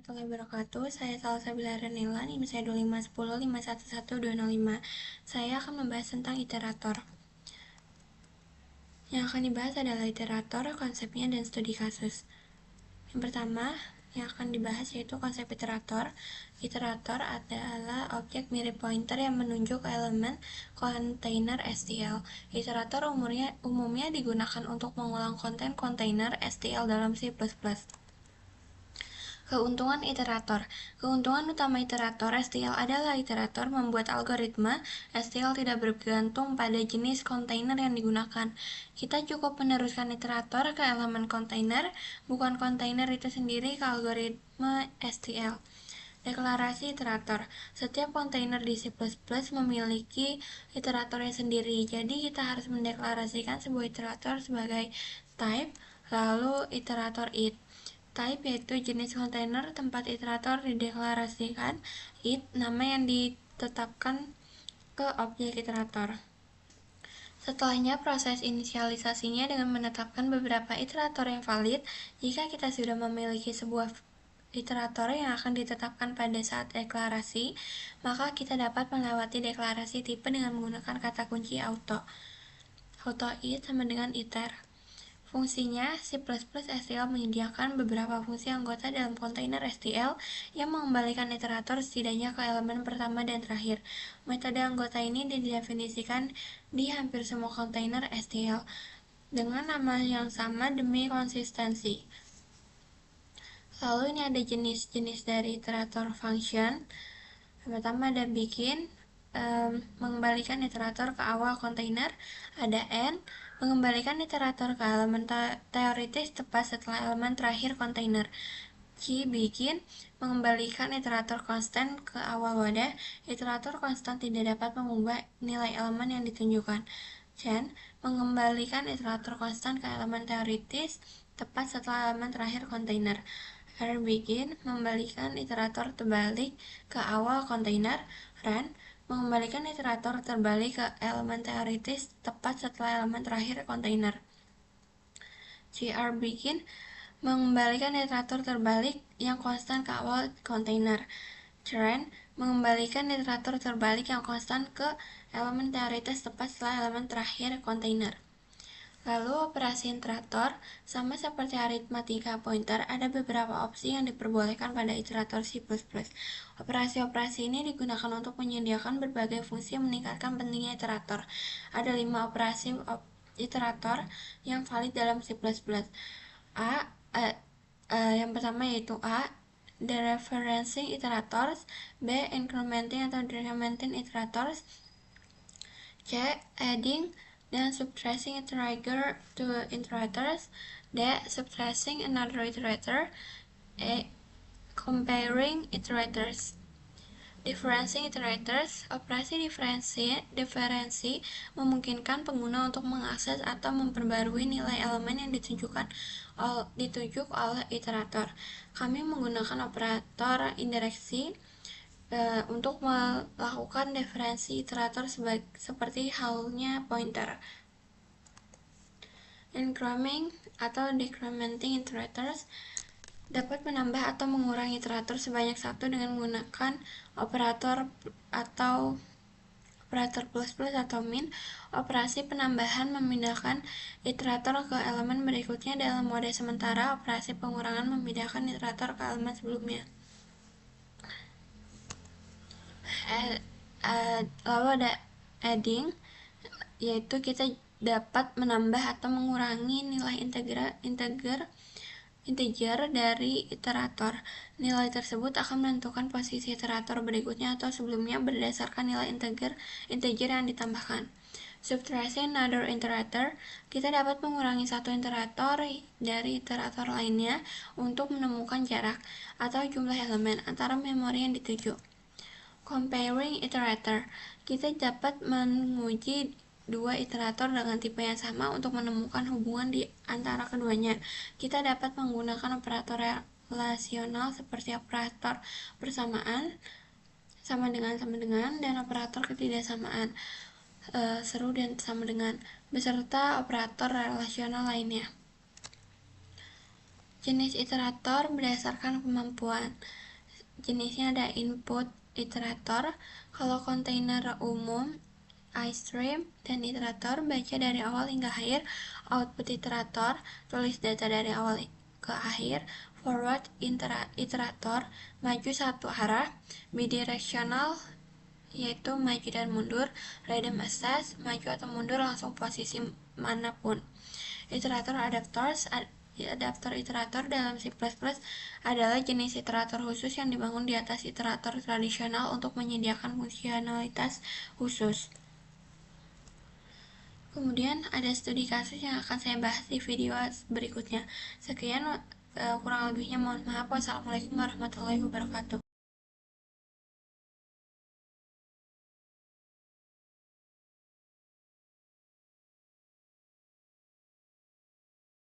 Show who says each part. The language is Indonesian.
Speaker 1: warahmatullahi wabarakatuh. Saya Salsabila Renila, NIM saya 25115111205. Saya akan membahas tentang iterator. Yang akan dibahas adalah iterator, konsepnya, dan studi kasus. Yang pertama, yang akan dibahas yaitu konsep iterator. Iterator adalah objek mirip pointer yang menunjuk ke elemen kontainer STL. Iterator umumnya digunakan untuk mengulang konten kontainer STL dalam C++. Keuntungan iterator. Keuntungan utama iterator STL adalah iterator membuat algoritma STL tidak bergantung pada jenis kontainer yang digunakan. Kita cukup meneruskan iterator ke elemen kontainer, bukan kontainer itu sendiri ke algoritma STL. Deklarasi iterator. Setiap kontainer di C++ memiliki iteratornya sendiri, jadi kita harus mendeklarasikan sebuah iterator sebagai type, lalu iterator it. Type yaitu jenis kontainer tempat iterator dideklarasikan, it nama yang ditetapkan ke objek iterator. Setelahnya proses inisialisasinya dengan menetapkan beberapa iterator yang valid. Jika kita sudah memiliki sebuah iterator yang akan ditetapkan pada saat deklarasi, maka kita dapat melewati deklarasi tipe dengan menggunakan kata kunci auto. Auto it sama dengan iter. Fungsinya, C++ STL menyediakan beberapa fungsi anggota dalam kontainer STL yang mengembalikan iterator setidaknya ke elemen pertama dan terakhir. Metode anggota ini didefinisikan di hampir semua kontainer STL dengan nama yang sama demi konsistensi. Lalu ini ada jenis-jenis dari iterator function. Pertama ada begin, mengembalikan iterator ke awal kontainer. Ada end, mengembalikan iterator ke elemen teoritis tepat setelah elemen terakhir kontainer. Begin, mengembalikan iterator konstan ke awal wadah. Iterator konstan tidak dapat mengubah nilai elemen yang ditunjukkan. Change, mengembalikan iterator konstan ke elemen teoritis tepat setelah elemen terakhir kontainer. Begin, mengembalikan iterator terbalik ke awal kontainer. Run, mengembalikan iterator terbalik ke elemen teoritis tepat setelah elemen terakhir kontainer. Begin, mengembalikan iterator terbalik yang konstan ke awal kontainer. Run, mengembalikan iterator terbalik yang konstan ke elemen teoritis tepat setelah elemen terakhir kontainer. Lalu operasi iterator, sama seperti aritmatika pointer, ada beberapa opsi yang diperbolehkan pada iterator C++. Operasi-operasi ini digunakan untuk menyediakan berbagai fungsi yang meningkatkan pentingnya iterator. Ada 5 operasi iterator yang valid dalam C++. Yang pertama yaitu A, dereferencing iterators, B, incrementing atau decrementing iterators, C, adding dan subtracting iterator to iterators, D, subtracting another iterator, E, comparing iterators. Differencing iterators, operasi diferensi memungkinkan pengguna untuk mengakses atau memperbarui nilai elemen yang ditunjuk oleh iterator. Kami menggunakan operator indireksi untuk melakukan diferensi iterator seperti halnya pointer. Incrementing atau decrementing iterators dapat menambah atau mengurangi iterator sebanyak satu dengan menggunakan operator plus atau min. Operasi penambahan memindahkan iterator ke elemen berikutnya dalam mode sementara. Operasi pengurangan memindahkan iterator ke elemen sebelumnya. Lalu ada adding, yaitu kita dapat menambah atau mengurangi nilai integer dari iterator. Nilai tersebut akan menentukan posisi iterator berikutnya atau sebelumnya berdasarkan nilai integer yang ditambahkan. Subtracting another iterator, kita dapat mengurangi satu iterator dari iterator lainnya untuk menemukan jarak atau jumlah elemen antara memori yang dituju. Comparing iterator, kita dapat menguji dua iterator dengan tipe yang sama untuk menemukan hubungan di antara keduanya. Kita dapat menggunakan operator relasional seperti operator persamaan, sama dengan, dan operator ketidaksamaan, seru dan sama dengan, beserta operator relasional lainnya. Jenis iterator berdasarkan kemampuan. Jenisnya ada input iterator. Kalau kontainer umum, iStream dan iterator baca dari awal hingga akhir. Output iterator tulis data dari awal ke akhir. Forward iterator maju satu arah. Bidirectional yaitu maju dan mundur. Random access maju atau mundur langsung posisi manapun. Iterator adaptor iterator dalam C++ adalah jenis iterator khusus yang dibangun di atas iterator tradisional untuk menyediakan fungsionalitas khusus. Kemudian ada studi kasus yang akan saya bahas di video berikutnya. Sekian, kurang lebihnya mohon maaf. Wassalamualaikum warahmatullahi wabarakatuh.